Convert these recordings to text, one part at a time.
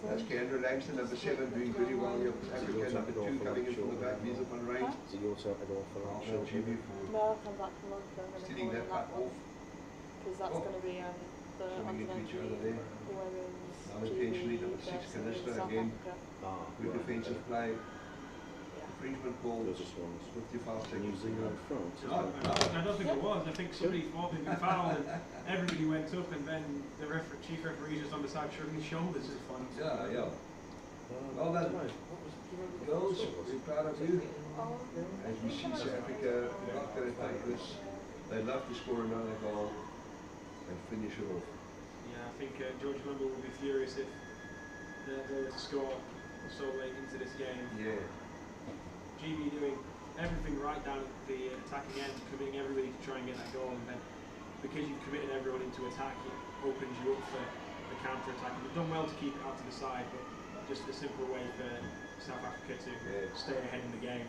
That's Kendra Langston, number 7, doing pretty well here for Africa. Number 2 coming in from the back, Visa van Rijn. Is he also had off for No, short? GB No, I'll come back from London. I'm going to stealing call that him back that one. off. Because that's going to be the Swimming into each other under-19 there. women's Unintentionally, GB number 6, versus Canister South again. Africa. Good defensive play. Infringement ball. Those are swans. 55 seconds. New Zealand, France. No, I don't think it was. I think somebody thought they'd been fouled and everybody went up and then the chief referee just on the side shrugging his shoulders. It's funny. Yeah, yeah. Well done. Girls, we're proud of you. As we see South Africa not going to take this. They'd love to score another goal and finish it off. Yeah, I think George Lumble will be furious if they were to score so late into this game. Yeah. GB doing everything right down at the attacking end, committing everybody to try and get that goal, and then because you've committed everyone into attack, it opens you up for the counter-attack. And they've done well to keep it out to the side, but just a simple way for South Africa to stay ahead in the game.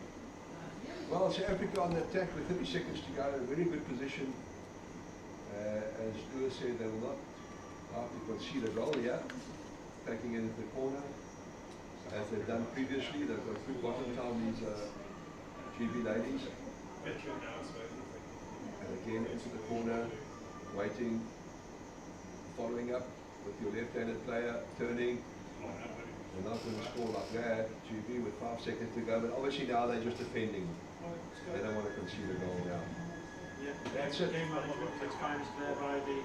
Well, South Africa on the attack with 30 seconds to go, in a very good position. As Lewis said, they will not have to concede a goal here, taking it into the corner. As they've done previously, they've got good bottom down these GB ladies. And again into the corner, waiting, following up with your left-handed player, turning. They're not going to score like that, GB with 5 seconds to go, but obviously now they're just defending. They don't want to concede a goal now. Yeah, that's it. Game management takes finest there by the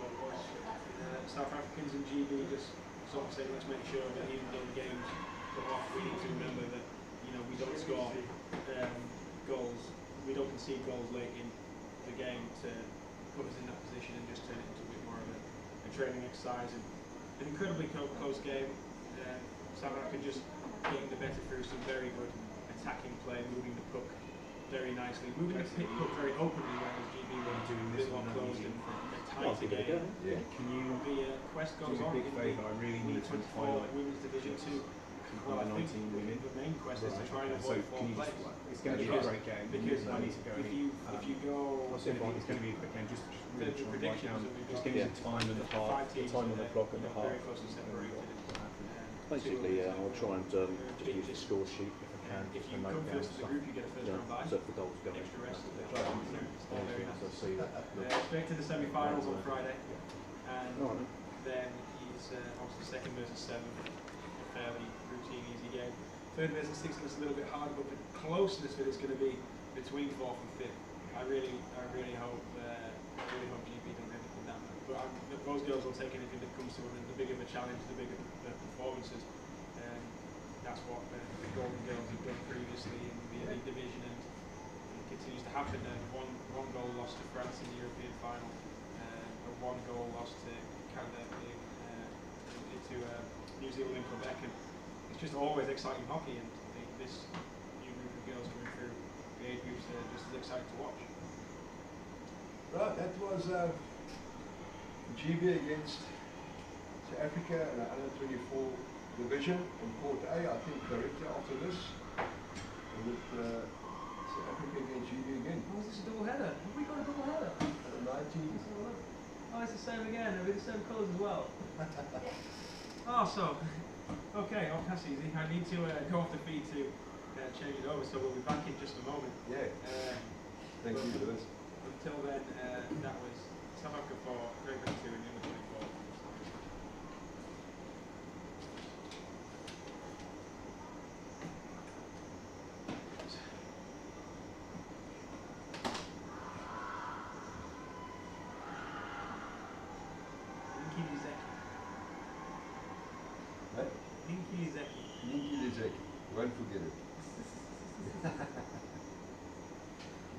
South Africans and GB, just sort of saying, let's make sure that even though the game's off, we need to remember that we don't score goals, we don't concede goals late in the game to put us in that position and just turn it into a bit more of a training exercise. And an incredibly close game. South Africa just getting the better through some very good attacking play, moving the puck very nicely, moving the puck very openly, whereas GB were doing a bit more closed and tight again. Yeah. Can you the quest goes on in the 24 Women's Division 2? Well, I think the main quest is to try and avoid 4 plays. It's going to be a great game because I need to go. if you go, it's going to be again just really the try and write predictions, down. and we've Just got give me the time and the half. the time on the clock and the half. very closely separated. Basically, I'll try and just use the score sheet if I can. If just you to note come down first as a stuff. group, you get a first round bye. So if the goals go in. Extra rest. Very nice. I see that. Straight to the semi-finals on Friday, and Alright. then he's obviously second versus 7, fairly routine, easy game. Third versus 6 is a little bit harder, but the closeness of it is going to be between 4th and 5th. I really hope GB don't end up with that. But those girls will take anything that comes to them, and the bigger the challenge, the bigger the performances. That's what the Golden Girls have done previously in the Elite Division, and it continues to happen. One goal lost to France in the European final, a 1 goal lost to Canada into New Zealand and Quebec, and it's just always exciting hockey. And I think this new group of girls coming through the age groups are just as exciting to watch. Right, that was GB against South Africa in the under-24 division in Port A. I think directly after this, with South Africa against GB again. Oh, is this a double header? Have we got a double header? Under 19. Oh, it's the same again. Are we the same colours as well? Oh, so, okay, that's easy. I need to go off the feed to change it over, so we'll be back in just a moment. Yeah. Thank you, Lewis. Until then, that was South Africa 4, Great Britain 2, and the other 24. Ninki Zeki. Won't forget it.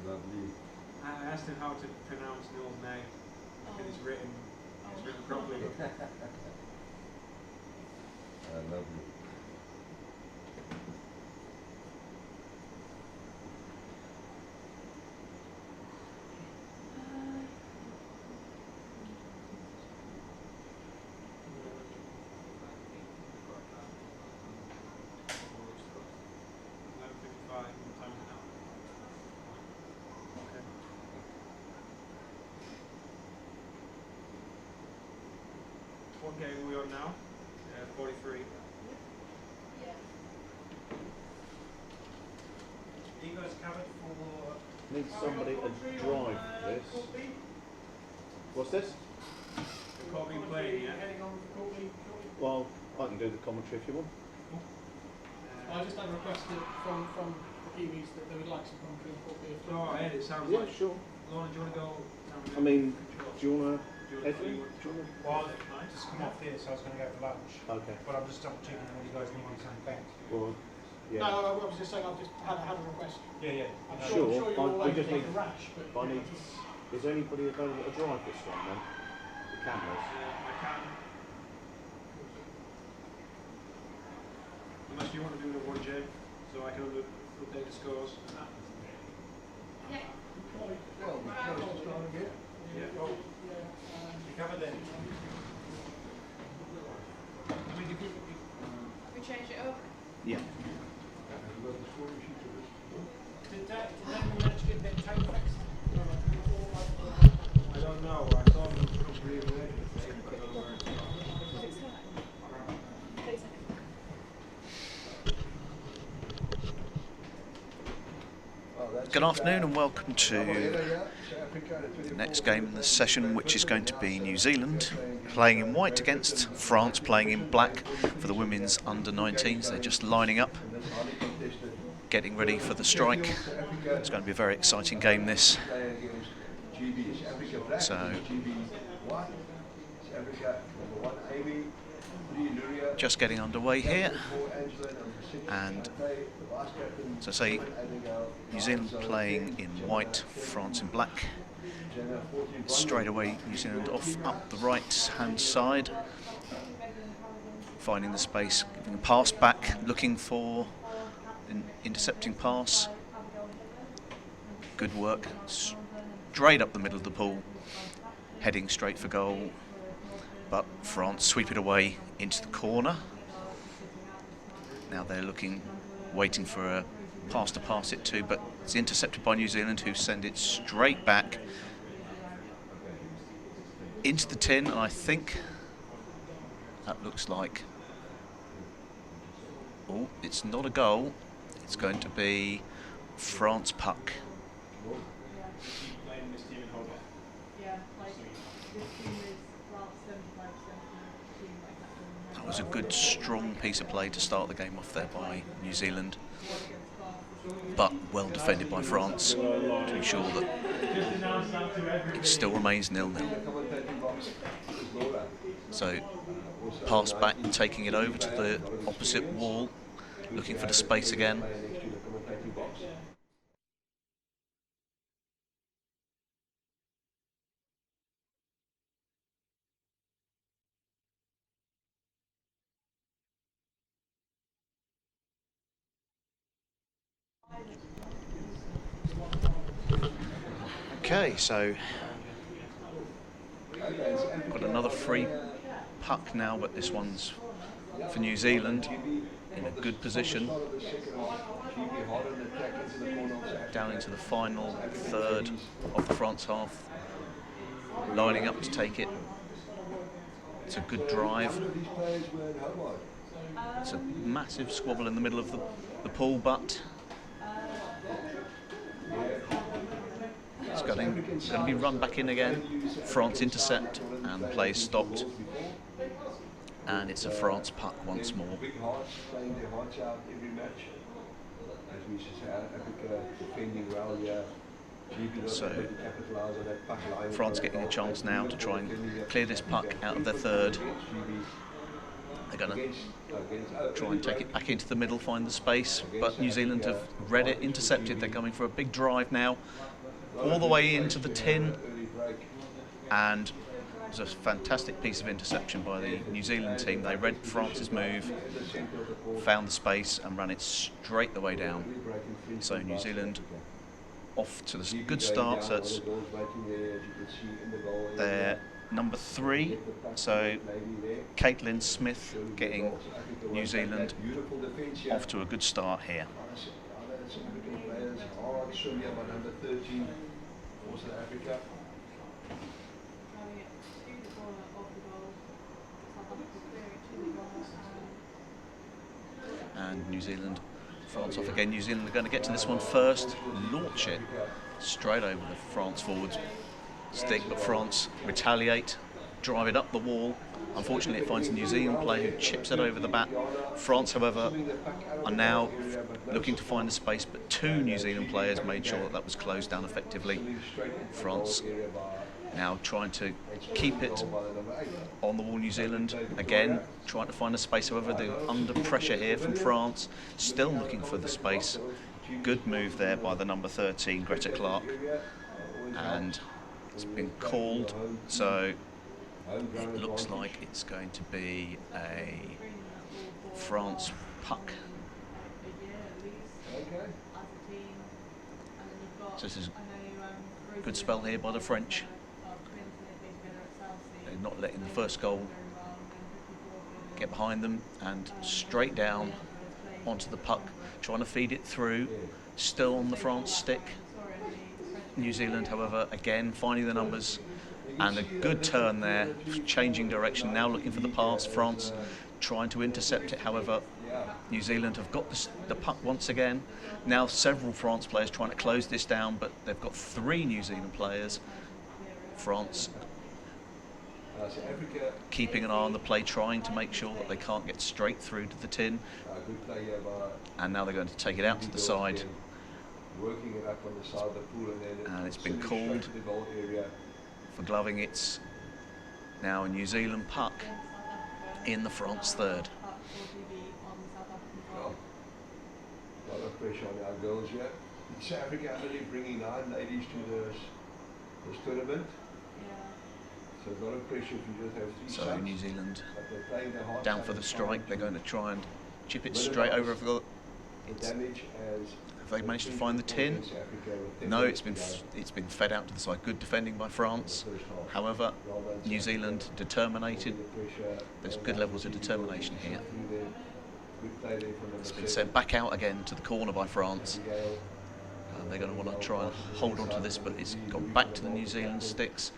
Lovely. I asked him how to pronounce Nils name, and it's written properly. Lovely. What game are we on now? 43. Need somebody to drive this. What's this? The court being played, yeah? Well, I can do the commentary if you want. I just had a request from the Kiwis that they would like some commentary on football. Oh, Ed, it sounds Yeah, like. sure. Lauren, do you want to go? I mean, do you want to, Edwin? Well, I just come off here, so I was going to go for lunch. Okay. But I'm just double checking what you guys need on some things. Well, yeah. No, I was just saying I've just had a request. Yeah. I'm Sure, sure you're all we over just like need- a rash, but I need. Is there anybody available to drive this one then? The cameras. I can. Unless you want to do the 1J, so I can update the scores. Well, we close to start again. Yeah. You covered then? I mean, if you, We change it over. Yeah. Have you got the scoring sheet for this? did anyone manage to get their time fixed? I don't know. I saw them from re-evaluation. Good afternoon and welcome to the next game in the session, which is going to be New Zealand playing in white against France playing in black for the women's under-19s. They're just lining up, getting ready for the strike. It's going to be a very exciting game, this. So, just getting underway here, and as I say, New Zealand playing in white, France in black. Straight away, New Zealand off up the right-hand side, finding the space, giving a pass back, looking for an intercepting pass. Good work, straight up the middle of the pool, heading straight for goal. But France sweep it away into the corner. Now they're looking, waiting for a pass to pass it to, but it's intercepted by New Zealand, who send it straight back into the tin. And I think that looks like, oh, it's not a goal. It's going to be France puck. playing this team in Hobart. Yeah, like this team is about 75% of the team like that. That was a good, strong piece of play to start the game off there by New Zealand, but well defended by France to ensure that it still remains 0-0. So, pass back, taking it over to the opposite wall, looking for the space again. Okay, so got another free puck now, but this one's for New Zealand in a good position. Down into the final third of the France half, lining up to take it. It's a good drive. It's a massive squabble in the middle of the pool, but it's going to be run back in again. France intercept and the play stopped, and it's a France puck once more. So France getting a chance now to try and clear this puck out of their third. They're going to try and take it back into the middle, find the space, but New Zealand have read it, intercepted. They're going for a big drive now, all the way into the tin, and it was a fantastic piece of interception by the New Zealand team. They read France's move, found the space and ran it straight the way down. So New Zealand off to the good start. So it's their number 3. So Caitlin Smith getting New Zealand off to a good start here. And New Zealand France off again. New Zealand are going to get to this one first, launch it straight over the France forwards stick, but France retaliate, drive it up the wall. Unfortunately, it finds a New Zealand player who chips it over the bat. France, however, are now looking to find the space, but 2 New Zealand players made sure that was closed down effectively. France now trying to keep it on the wall. New Zealand again trying to find a space, however they're under pressure here from France, still looking for the space. Good move there by the number 13 Greta Clark, and it's been called, so it looks like it's going to be a France puck. So this is a good spell here by the French. They're not letting the first goal get behind them, and straight down onto the puck, trying to feed it through, still on the France stick. New Zealand, however, again finding the numbers, and a good turn there, changing direction, now looking for the pass. France trying to intercept it, however New Zealand have got the puck once again. Now several France players trying to close this down, but they've got 3 New Zealand players. France keeping an eye on the play, trying to make sure that they can't get straight through to the tin, and now they're going to take it out to the side, and it's been called for gloving. It's now a New Zealand puck in the France third. A lot of pressure on our girls here. South Africa only bringing 9 ladies to this tournament. So a lot of pressure if you just have 3 So subs, New Zealand but they're playing their hearts down out for the and strike. They're going to try and chip it But straight over. the damage as Have they managed to find the tin? No, it's been fed out to the side. Good defending by France. However, New Zealand determinated. There's good levels of determination here. It's been sent back out again to the corner by France. They're going to want to try and hold on to this, but it's gone back to the New Zealand sticks.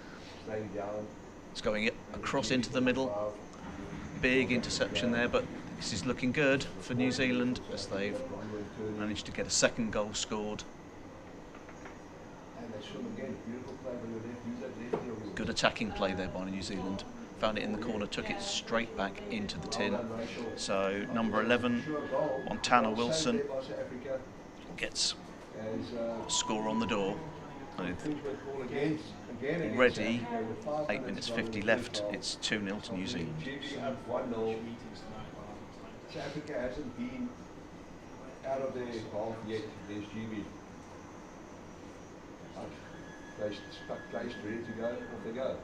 It's going across into the middle. Big interception there, but this is looking good for New Zealand as they've managed to get a second goal scored. Good attacking play there by New Zealand. Found it in the corner, took it straight back into the tin. So number 11, Montana Wilson, gets a score on the door. Already 8 minutes 50 left. It's 2-0 to New Zealand. South Africa hasn't been out of their half yet. There's GB. Placed, ready to go, off they go.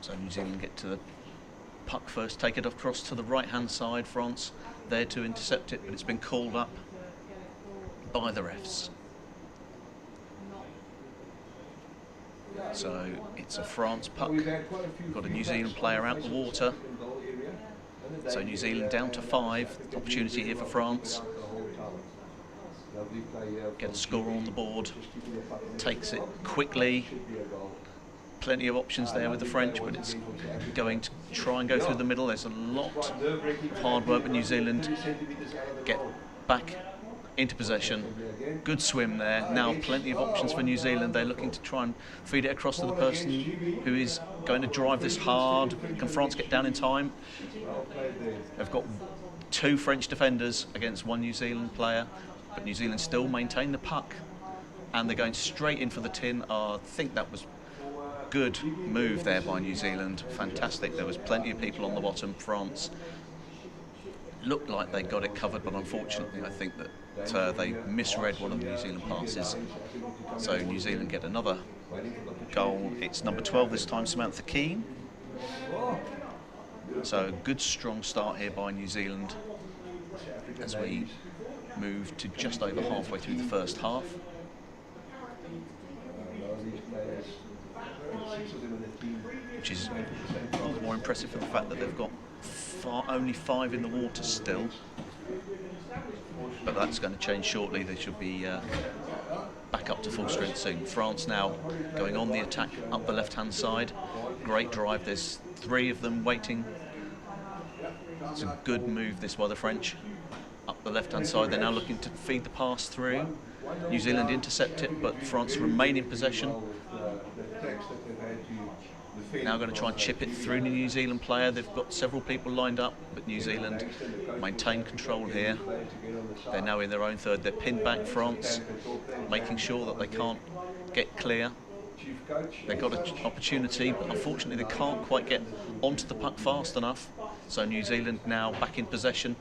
So New Zealand get to the puck first, take it across to the right-hand side. France there to intercept it, but it's been called up by the refs. So it's a France puck. Got a New Zealand player out the water. So New Zealand down to 5. Opportunity here for France. Get a score on the board. Takes it quickly. Plenty of options there with the French, but it's going to try and go through the middle. There's a lot of hard work, but New Zealand get back into possession. Good swim there. Now plenty of options for New Zealand. They're looking to try and feed it across to the person who is going to drive this hard. Can France get down in time? They've got 2 French defenders against 1 New Zealand player, but New Zealand still maintain the puck, and they're going straight in for the tin. I think that was good move there by New Zealand. Fantastic. There was plenty of people on the bottom. France looked like they got it covered, but unfortunately I think that they misread one of the New Zealand passes. So New Zealand get another goal. It's number 12 this time, Samantha Keane. So a good strong start here by New Zealand as we move to just over halfway through the first half. Which is rather more impressive for the fact that they've got only 5 in the water still. But that's going to change shortly. They should be back up to full strength soon. France now going on the attack up the left-hand side. Great drive. There's 3 of them waiting. It's a good move this by the French. Up up the left-hand side. They're now looking to feed the pass through. New Zealand intercept it, but France remain in possession. Now going to try and chip it through the New Zealand player. They've got several people lined up, but New Zealand maintain control here. They're now in their own third. They're pinned back, France, making sure that they can't get clear. They've got an opportunity, but unfortunately they can't quite get onto the puck fast enough. So New Zealand now back in possession.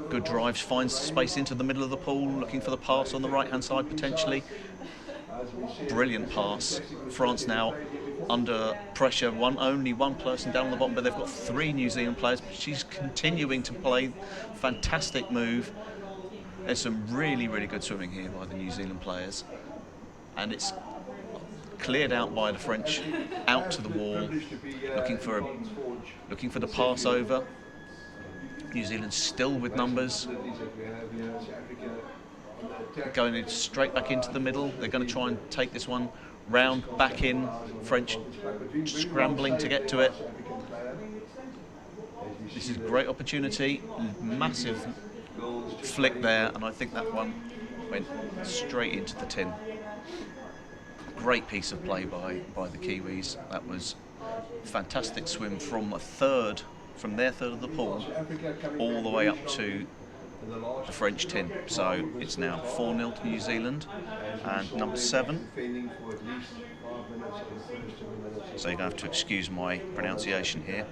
Good drive, finds space into the middle of the pool, looking for the pass on the right-hand side potentially. Brilliant pass. France now under pressure. Only one person down the bottom, but they've got 3 New Zealand players. She's continuing to play. Fantastic move. There's some really, really good swimming here by the New Zealand players. And it's cleared out by the French, out to the wall, looking for the pass over. New Zealand still with numbers. Going straight back into the middle. They're going to try and take this one round, back in. French scrambling to get to it. This is a great opportunity. Massive flick there, and I think that one went straight into the tin. Great piece of play by the Kiwis. That was a fantastic swim from their third of the pool all the way up to the French tin. So it's now 4-0 to New Zealand, and number 7. So you're going to have to excuse my pronunciation here.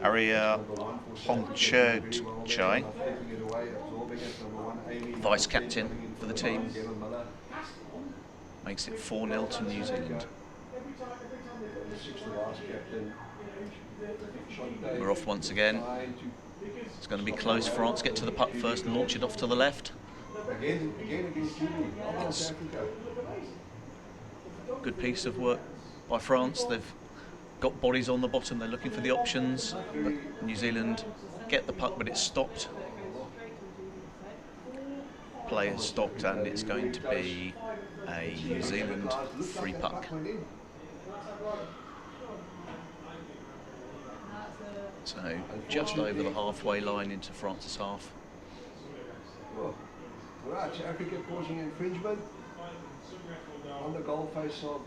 Aria Hongchurchai, vice captain for the team, makes it 4-0 to New Zealand. We're off once again. It's going to be close. France get to the puck first and launch it off to the left. It's a good piece of work by France. They've got bodies on the bottom. They're looking for the options. But New Zealand get the puck, but it's stopped. Play has stopped, and it's going to be a New Zealand free puck. So just over the halfway line into France's half. Right, Africa causing infringement on the goal face of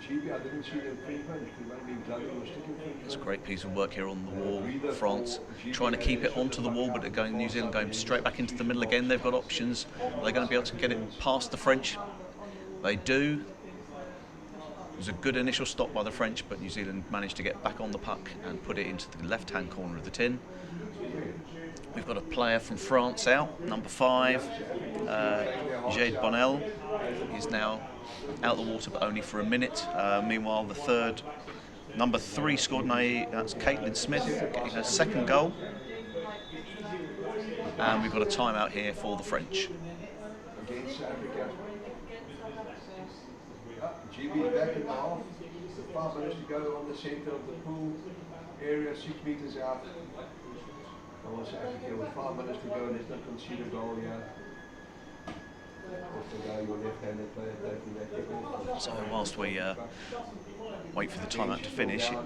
GB. I didn't see the infringement. It could maybe be gloving or stick infringement. It's a great piece of work here on the wall. France trying to keep it onto the wall, but New Zealand going straight back into the middle again. They've got options. Are they going to be able to get it past the French? They do. It was a good initial stop by the French, but New Zealand managed to get back on the puck and put it into the left-hand corner of the tin. We've got a player from France out, number 5, Jade Bonnell. He's now out the water, but only for a minute. Meanwhile, the third, number 3 scored, that's Caitlin Smith, getting her 2nd goal. And we've got a timeout here for the French. GB back in the half. 5 minutes to go on the centre of the pool area, 6 metres out. South Africa with 5 minutes to go, and let's not concede a goal here. So whilst we wait for the timeout to finish, you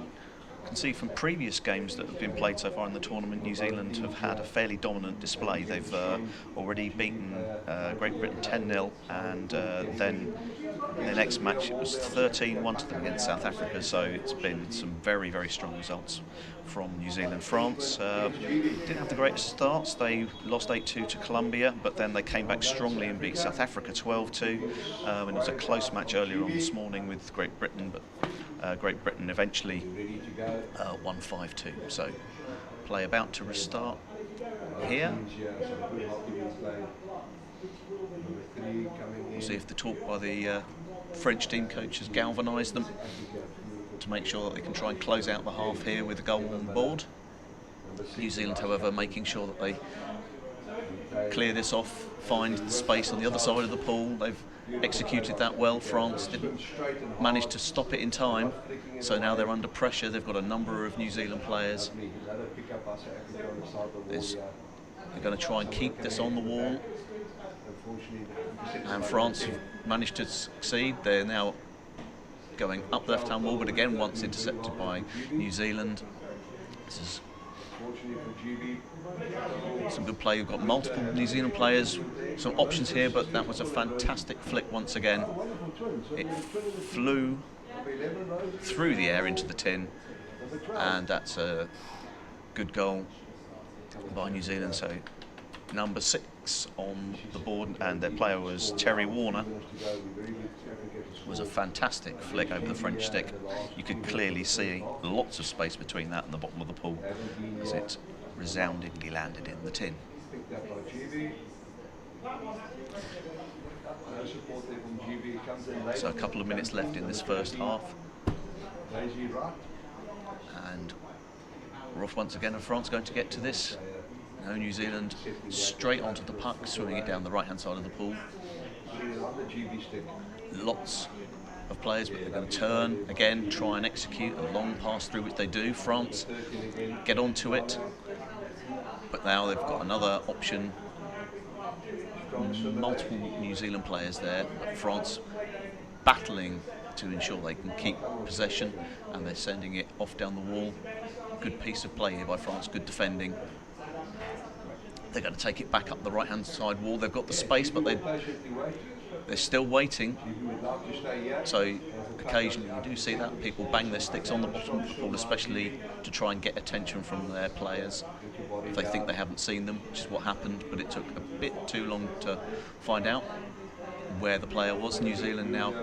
can see from previous games that have been played so far in the tournament, New Zealand have had a fairly dominant display. They've already beaten Great Britain 10-0, and then in the next match it was 13-1 to them against South Africa. So it's been some very, very strong results from New Zealand. France didn't have the greatest starts. They lost 8-2 to Colombia, but then they came back strongly and beat South Africa 12-2. And it was a close match earlier on this morning with Great Britain, but Great Britain eventually won 5-2. So play about to restart here. We'll see if the talk by the French team coach has galvanised them to make sure that they can try and close out the half here with a goal on board. New Zealand, however, making sure that they clear this off, find the space on the other side of the pool. They've executed that well. France didn't manage to stop it in time, so now they're under pressure. They've got a number of New Zealand players. They're going to try and keep this on the wall, and France have managed to succeed. They're now going up the left-hand wall, but again once intercepted by New Zealand. This is unfortunately for GB. Some good play. You've got multiple New Zealand players, some options here, but that was a fantastic flick once again. It flew through the air into the tin, and that's a good goal by New Zealand. So number 6 on the board, and their player was Terry Warner. Was a fantastic flick over the French stick. You could clearly see lots of space between that and the bottom of the pool as it resoundingly landed in the tin. Picked up by GB. No support there from GB. Comes in late. So a couple of minutes left in this first half, Lazy right. and we're off once again, and France going to get to this. No, New Zealand straight onto the puck, swimming it down the right-hand side of the pool. On the GB stick. Lots of players, but they're going to turn again, try and execute a long pass through, which they do. France get onto it, but now they've got another option. Multiple New Zealand players there, but France battling to ensure they can keep possession, and they're sending it off down the wall. Good piece of play here by France, good defending. They're going to take it back up the right-hand side wall. They've got the space, but they're still waiting. So occasionally you do see that people bang their sticks on the bottom of the pool, especially to try and get attention from their players if they think they haven't seen them, which is what happened. But it took a bit too long to find out where the player was. New Zealand now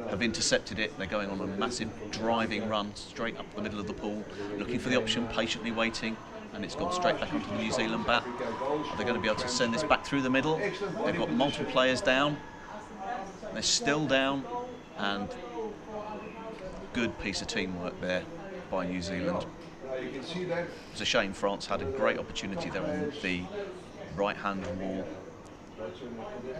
have intercepted it. They're going on a massive driving run straight up the middle of the pool, looking for the option, patiently waiting. And it's gone straight back onto the New Zealand bat. Are they going to be able to send this back through the middle? They've got multiple players down. They're still down, and good piece of teamwork there by New Zealand. It's a shame France had a great opportunity there on the right-hand wall,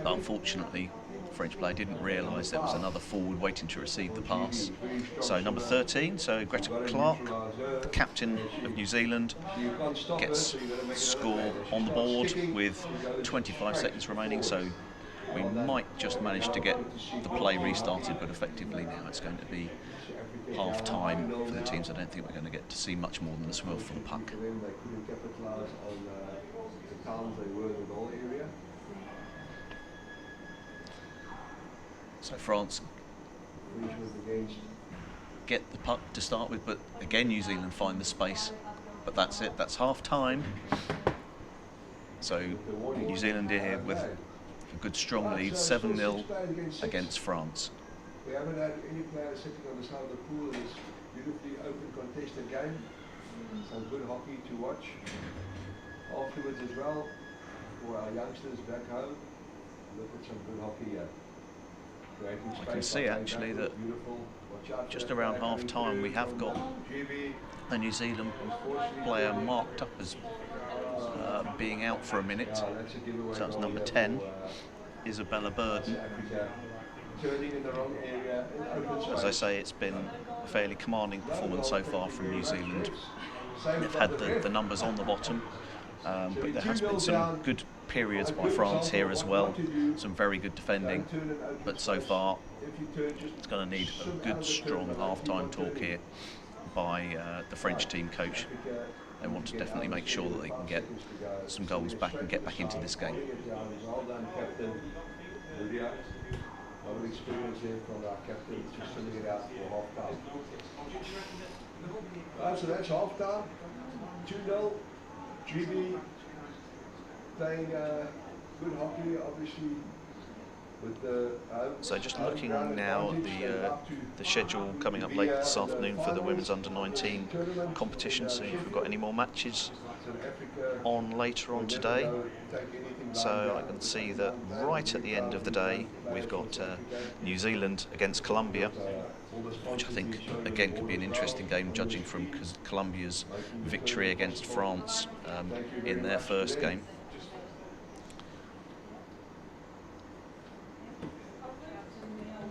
but unfortunately the French player didn't realise there was another forward waiting to receive the pass. So number 13, so Greta Clark, the captain of New Zealand, gets score on the board with 25 seconds remaining, so we might just manage to get the play restarted, but effectively now it's going to be half time for the teams. I don't think we're going to get to see much more than the swirl for the puck. They couldn't capitalise on the towns they were in the goal area. So France get the puck to start with, but again New Zealand find the space. But that's it, that's half time. So New Zealand here with a good strong lead, 7-0 against France. We haven't had any players sitting on the side of the pool in this beautifully open contested game. Some good hockey to watch afterwards as well for our youngsters back home. Look at some good hockey here. I can see actually that just around half time we have got a New Zealand player marked up as being out for a minute. So that's number 10, Isabella Burden. As I say, it's been a fairly commanding performance so far from New Zealand. They've had the numbers on the bottom, but there has been some good periods by France here as well, some very good defending, but so far it's going to need a good strong half-time talk here by the French team coach. They want to definitely make sure that they can get some goals back and get back into this game. Well done, Captain. A lot of experience here from our captain, just filling it out for half-time. So that's half-time. 2-0. GB playing good hockey, obviously. With the so just looking now at the schedule coming up later this afternoon for the women's under-19 competition, see if we've got any more matches on later on today. So I can see that right at the end of the day we've got New Zealand against Colombia, which I think again could be an interesting game, judging from Colombia's victory against France in their first game.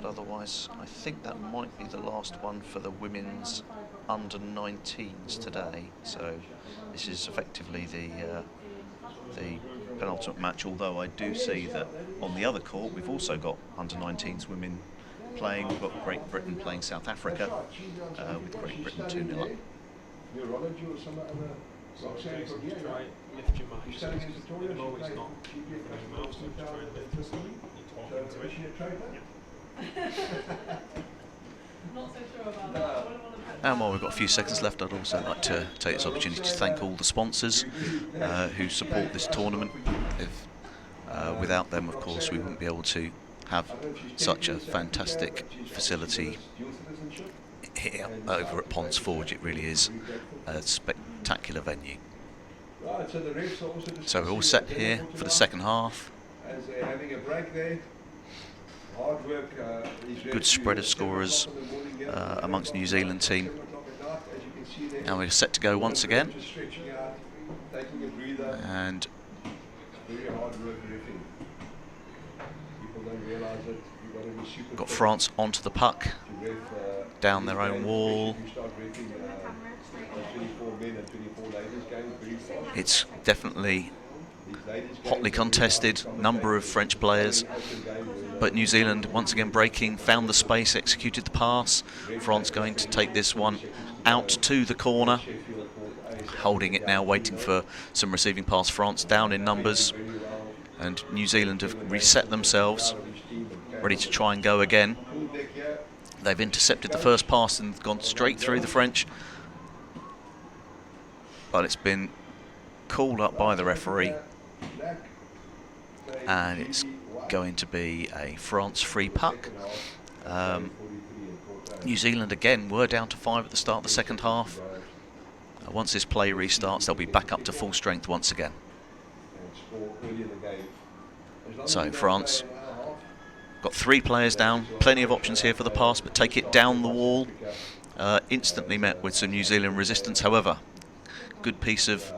But otherwise I think that might be the last one for the women's under-19s today. So this is effectively the penultimate match, although I do see that on the other court we've also got under-19s women playing. We've got Great Britain playing South Africa with Great Britain 2-0 up. Neurology or some other So Roxanne Jason, from just here, try lift your mic. She's standing against Victoria. At the moment She's it's not playing moving your mouth, so just try and lift it. You talk So into is she it. a traitor? Not so sure about No. that. I wouldn't want to bet And while that. we've got a few seconds left, I'd also like to take this opportunity to thank all the sponsors who support this tournament. Without them, of course, we wouldn't be able to have such a fantastic facility here over at Ponds Forge. It really is a spectacular venue. Right, so the refs are also So we're all set here for the second half. as they're having a break there. Hard work. Good spread of scorers amongst New Zealand team. Now we're set to go once again. Just stretching out, taking a breather. And Very hard work riffing. People don't realise it. You've got to be super got fit France onto the puck, to ref, down these their own games, wall. especially if you start reffing, 24 men and 24 ladies games very fast. It's definitely These ladies games hotly are very contested, hard to number of commentate. French players, Very open game where but New Zealand once again breaking, found the space, executed the pass. France going to take this one out to the corner, Sheffield called Ace. holding it now, waiting for some receiving pass. France down in numbers, Very well. and New Zealand have reset themselves, ready to try and go again. Full deck here. They've intercepted the first pass and gone straight through the French, but it's been called up by the referee, Black, and it's going to be a France free puck. New Zealand again were down to 5 at the start of the second half. Once this play restarts, they'll be back up to full strength once again. So France got 3 players down, plenty of options here for the pass, but take it down the wall. Instantly met with some New Zealand resistance, however. Good piece of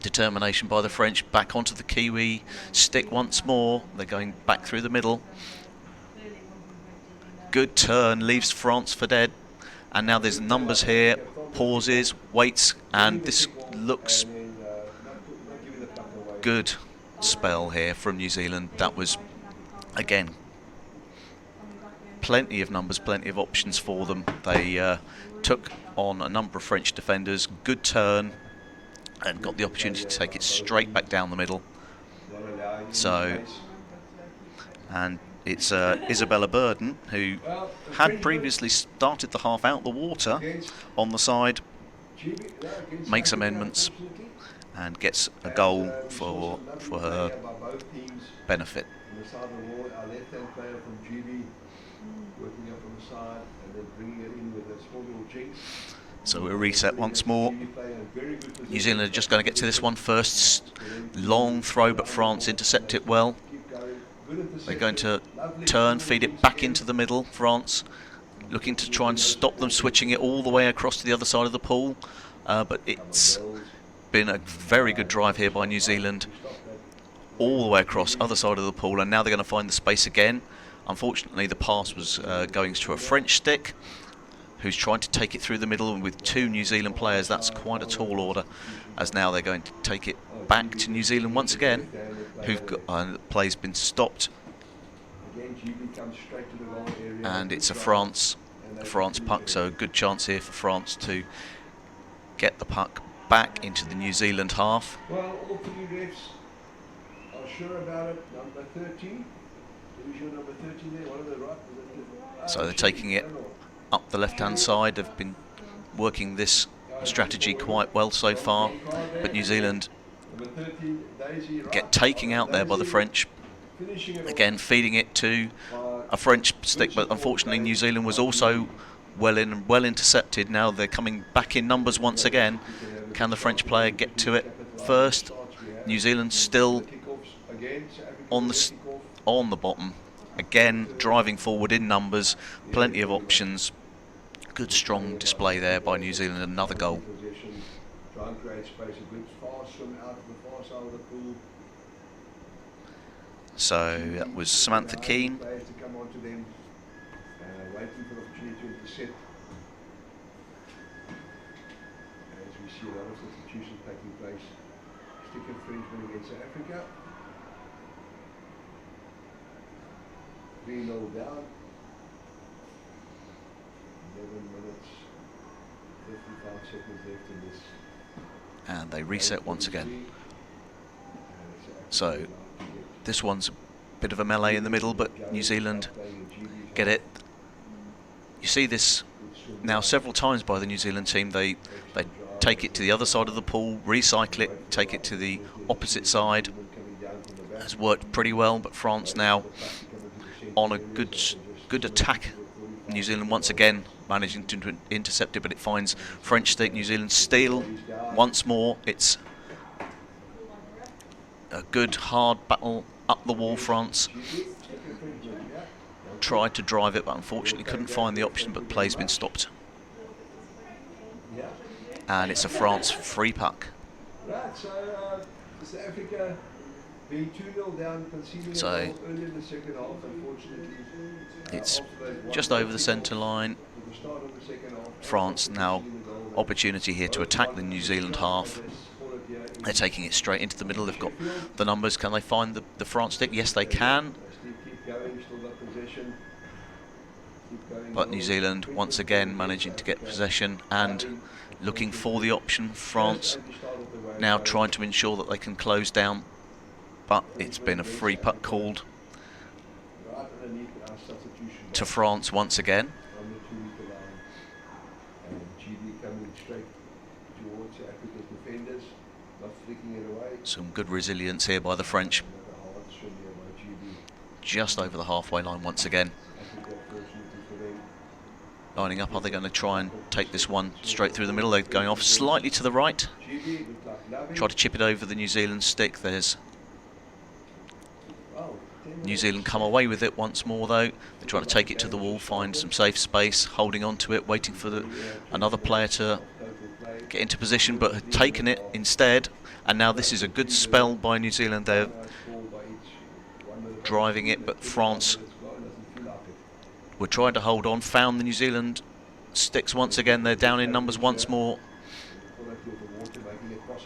determination by the French, back onto the Kiwi stick once more. They're going back through the middle. Good turn, leaves France for dead. And now there's numbers here, pauses, waits, and this looks good spell here from New Zealand. That was, again, plenty of numbers, plenty of options for them. They took on a number of French defenders, good turn, and got the opportunity to take it straight back down the middle. So, and it's Isabella Burden, who had previously started the half out the water on the side, makes amendments and gets a goal for her benefit. On the side of the wall, our left-hand player from GB working up on the side and then bringing it in with a small little jinx. So we'll reset once more. New Zealand are just going to get to this one first. Long throw, but France intercept it well. They're going to turn, feed it back into the middle. France looking to try and stop them switching it all the way across to the other side of the pool. But it's been a very good drive here by New Zealand, all the way across, other side of the pool, and now they're going to find the space again. Unfortunately, the pass was going to a French stick, who's trying to take it through the middle, and with 2 New Zealand players, that's quite a tall order, as now they're going to take it back to New Zealand once again, who've got, the play's been stopped, and it's a France puck, so a good chance here for France to get the puck back into the New Zealand half. Well, all 3 refs are sure about it. Number 13. Who's your number 13 there? One of the right. So they're taking it up the left-hand side. They've been working this strategy quite well so far, but New Zealand get taking out there by the French. Again, feeding it to a French stick, but unfortunately New Zealand was also well intercepted. Now they're coming back in numbers once again. Can the French player get to it first? New Zealand still on the bottom. Again, driving forward in numbers, plenty of options. Good strong display there by New Zealand, another goal. Try and create space, a good fast swim out to the far side of the pool. So that was Samantha Keane. Players to come onto them, waiting for the opportunity to intercept. As we see a lot of substitutions taking place. Stick infringement against South Africa. 3-0 down. 11 minutes, 55 seconds left in this And they reset once again. So this one's a bit of a melee in the middle, but New Zealand get it. You see this now several times by the New Zealand team. They take it to the other side of the pool, recycle it, take it to the opposite side. Has worked pretty well, but France now on a good attack. New Zealand once again managing to intercept it, but it finds French stick. New Zealand steal once more. It's a good hard battle up the wall. France tried to drive it, but unfortunately couldn't find the option, but play's been stopped. And it's a France free puck. Right, so South Africa being 2-0 down, conceding So a goal early in the second half, unfortunately. It's just over the centre line. France now opportunity here to attack the New Zealand half. They're taking it straight into the middle. They've got the numbers. Can they find the France stick? Yes, they can. But New Zealand once again managing to get possession and looking for the option. France now trying to ensure that they can close down, but it's been a free puck called to France once again. Some good resilience here by the French. Just over the halfway line once again. Lining up, are they going to try and take this one straight through the middle? They're going off slightly to the right. Try to chip it over the New Zealand stick. There's New Zealand come away with it once more though. They're trying to take it to the wall, find some safe space, holding on to it, waiting for another player to get into position, but had taken it instead. And now this is a good spell by New Zealand. They're driving it, but France were trying to hold on, found the New Zealand sticks once again. They're down in numbers once more.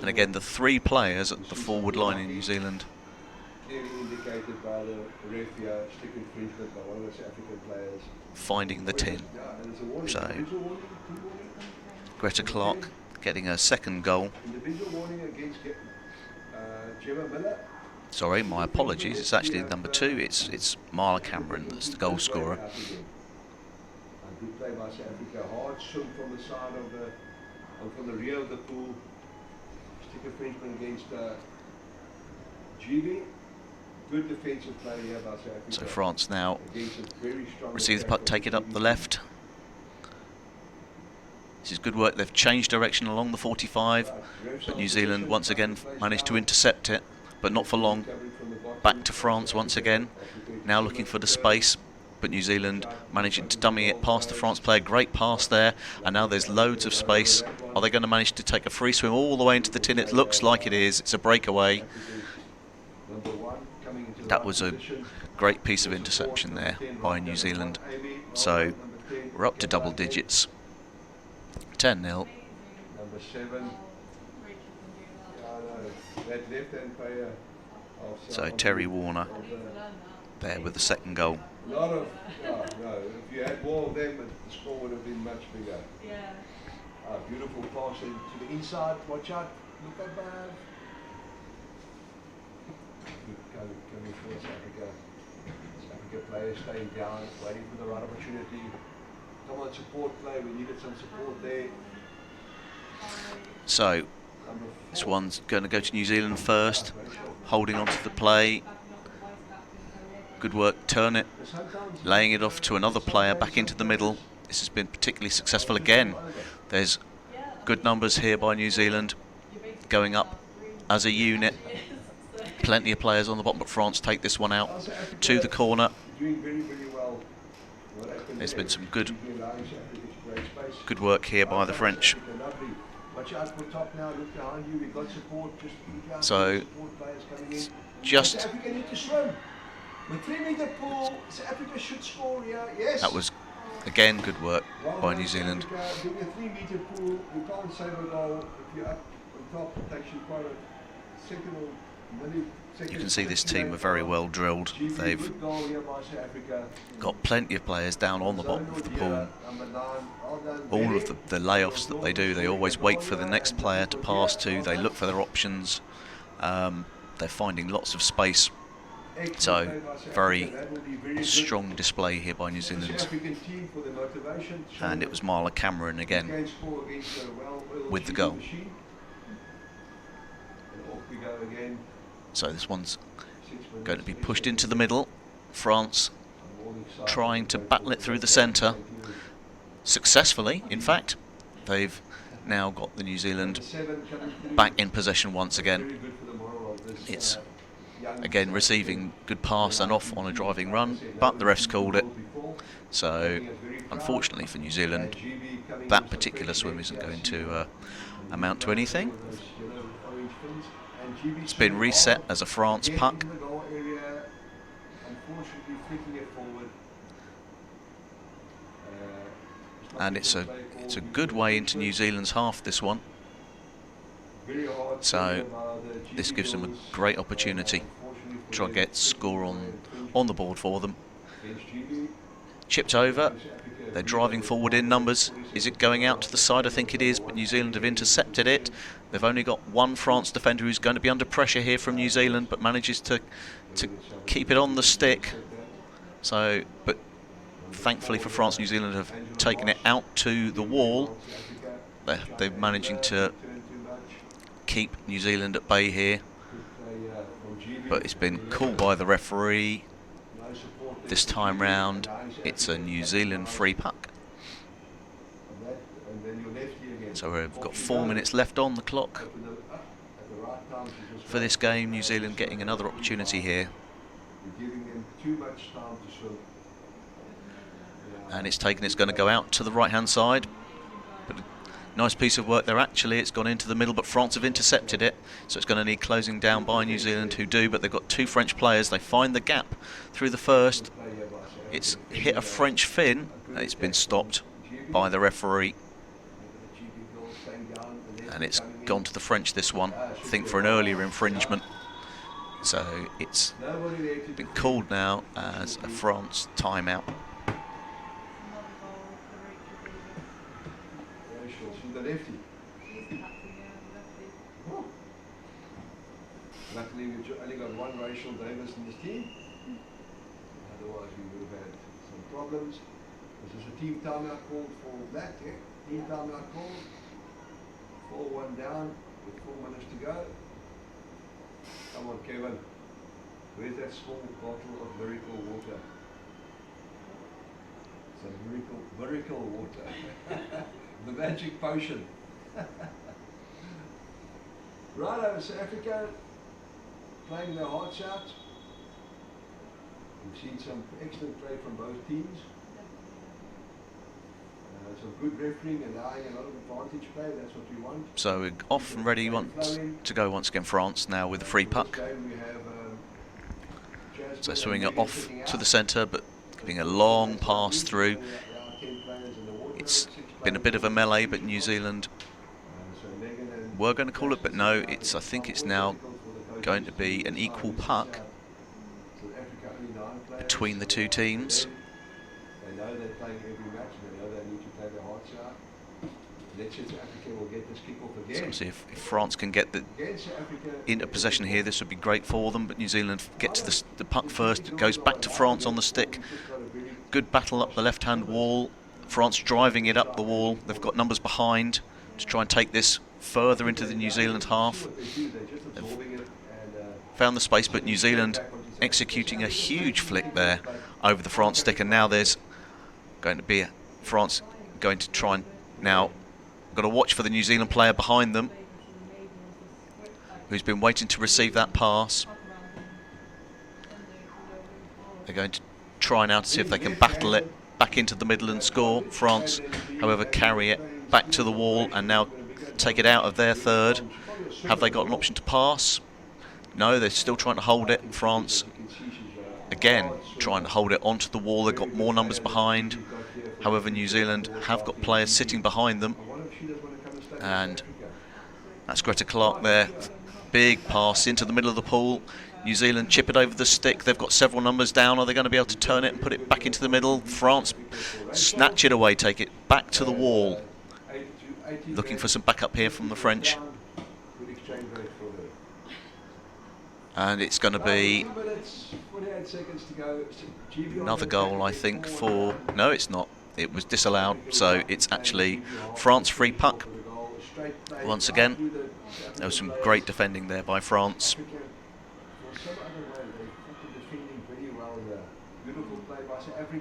And again, the three players at the forward line in New Zealand. Finding the tin. So, Greta Clark getting her second goal. Sorry, my apologies. It's actually number 2. It's Marla Cameron that's the goal scorer. Good play by South Africa. Hard swim from the side of from the rear of the pool. Stick a Frenchman against GB. Good defensive play here by South Africa. So France now receive the puck, take it up the left. This is good work. They've changed direction along the 45, but New Zealand once again managed to intercept it, but not for long. Back to France once again, now looking for the space, but New Zealand managing to dummy it past the France player. Great pass there, and now there's loads of space. Are they going to manage to take a free swim all the way into the tin? It looks like it is. It's a breakaway. That was a great piece of interception there by New Zealand. So we're up to double digits. 10-0. So Terry Warner there with the second goal. A lot of, no, if you had more of them, the score would have been much bigger. Yeah. Beautiful pass to the inside. Watch out. Look above. Good coming for South Africa. South Africa players staying down, waiting for the right opportunity. Come on, support play. We needed some support there. So this one's going to go to New Zealand first, holding on to the play. Good work, turn it, laying it off to another player back into the middle. This has been particularly successful again. There's good numbers here by New Zealand, going up as a unit. Plenty of players on the bottom, but France take this one out to the corner. There's been some good work here by the French. So just that was again good work by New Zealand. Doing a 3-meter pool, you can't save a goal if you're up on top. It takes you quite a second or You can see this team are very well drilled. They've got plenty of players down on the bottom of the pool. All of the layoffs that they do, they always wait for the next player to pass to. They look for their options. They're finding lots of space. So, very strong display here by New Zealand. And it was Marla Cameron again with the goal. So this one's going to be pushed into the middle. France trying to battle it through the centre. Successfully, in fact. They've now got the New Zealand back in possession once again. It's again receiving good pass and off on a driving run, but the refs called it. So unfortunately for New Zealand, that particular swim isn't going to amount to anything. It's been reset as a France puck. And it's a good way into New Zealand's half, this one. So this gives them a great opportunity to try and get score on the board for them. Chipped over. They're driving forward in numbers. Is it going out to the side? I think it is, but New Zealand have intercepted it. They've only got one France defender who's going to be under pressure here from New Zealand, but manages to keep it on the stick. So, but thankfully for France, New Zealand have taken it out to the wall. They're managing to keep New Zealand at bay here, but it's been called by the referee. This time round, it's a New Zealand free puck. So we've got 4 minutes left on the clock for this game. New Zealand getting another opportunity here. And it's taken, it's going to go out to the right-hand side. But a nice piece of work there actually. It's gone into the middle, but France have intercepted it. So it's going to need closing down by New Zealand, who do, but they've got two French players. They find the gap through the first. It's hit a French fin, and it's been stopped by the referee. And it's gone to the French, this one, I think for an earlier infringement. So it's been called now as a France timeout. Luckily we've only got one Rachel Davis in this team. Otherwise we would have had some problems. This is a team timeout called for black, yeah? Team timeout called. 4-1 down with 4 minutes to go. Come on, Kevin. Where's that small bottle of miracle water? It's a miracle water. The magic potion. Right over South Africa, playing their hearts out. We've seen some excellent play from both teams. Some good refereeing and allowing a lot of advantage play, that's what we want. So we're off and ready to go once again, France now with the free puck. So swinging it off to the centre, but giving a long pass through. It's been a bit of a melee, but New Zealand were going to call it, but no, I think it's now going to be an equal puck between the two teams. They know they're playing every match, and they know they need to play their hearts out. Let's see if Africa will get this kick-off again. So we'll see if France can get into possession here. This would be great for them, but New Zealand get to the puck first. It goes back to France on the stick. Good battle up the left-hand wall. France driving it up the wall. They've got numbers behind to try and take this further into the New Zealand half. They've found the space, but New Zealand executing a huge flick there over the France stick, and now there's going to be France going to try and now got to watch for the New Zealand player behind them who's been waiting to receive that pass. They're going to try now to see if they can battle it back into the middle and score. France, however, carry it back to the wall and now take it out of their third. Have they got an option to pass? No, they're still trying to hold it. France, again, trying to hold it onto the wall. They've got more numbers behind. However, New Zealand have got players sitting behind them. And that's Greta Clark there, Big pass into the middle of the pool. New Zealand chip it over the stick. They've got several numbers down. Are they going to be able to turn it and put it back into the middle? France snatch it away, take it back to the wall. Looking for some backup here from the French. And it's going to be another goal, I think, for... No, it's not. It was disallowed, so it's actually France free puck. Once again, there was some great defending there by France.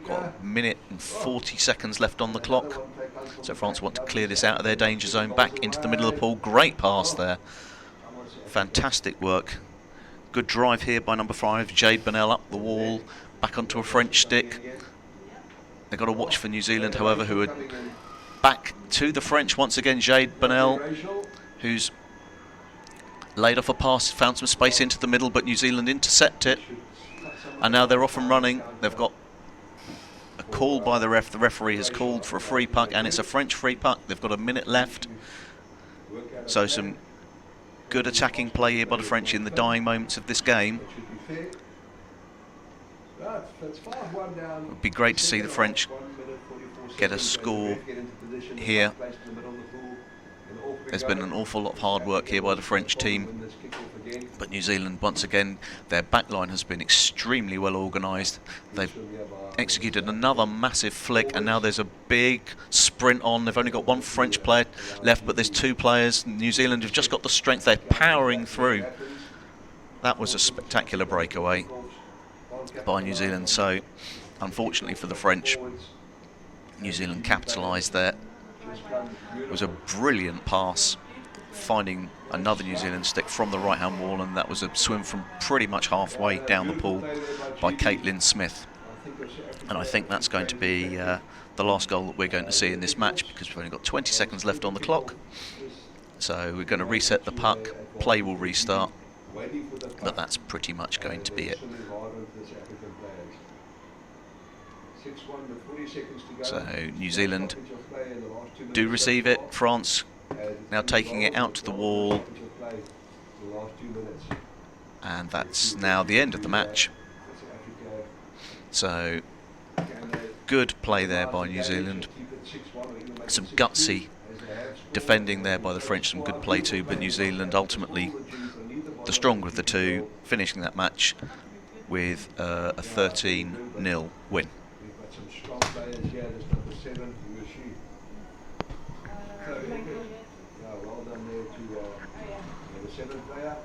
Got a minute and 40 seconds left on the clock. So France want to clear this out of their danger zone, back into the middle of the pool. Great pass there. Fantastic work. Good drive here by number 5, Jade Bonnell, up the wall, back onto a French stick. They've got to watch for New Zealand, however, who are back to the French once again. Jade Bonnell, who's laid off a pass, found some space into the middle, but New Zealand intercept it. And now they're off and running. They've got a call by the ref. The referee has called for a free puck, and it's a French free puck. They've got a minute left. So some good attacking play here by the French in the dying moments of this game. It would be great to see the French get a score here. There's been an awful lot of hard work here by the French team, but New Zealand, once again, their backline has been extremely well organised. They've executed another massive flick, and now there's a big sprint on. They've only got one French player left, but there's 2 players. New Zealand have just got the strength. They're powering through. That was a spectacular breakaway by New Zealand. So, unfortunately for the French, New Zealand capitalised there. It was a brilliant pass, finding another New Zealand stick from the right-hand wall, and that was a swim from pretty much halfway down the pool by Caitlin Smith. And I think that's going to be the last goal that we're going to see in this match, because we've only got 20 seconds left on the clock. So we're going to reset the puck, play will restart, but that's pretty much going to be it. So New Zealand do receive it. France now taking it out to the wall, and that's now the end of the match. So good play there by New Zealand. Some gutsy defending there by the French, some good play too, but New Zealand ultimately the stronger of the two, finishing that match with a 13-0 win. Well done there to the 7th player.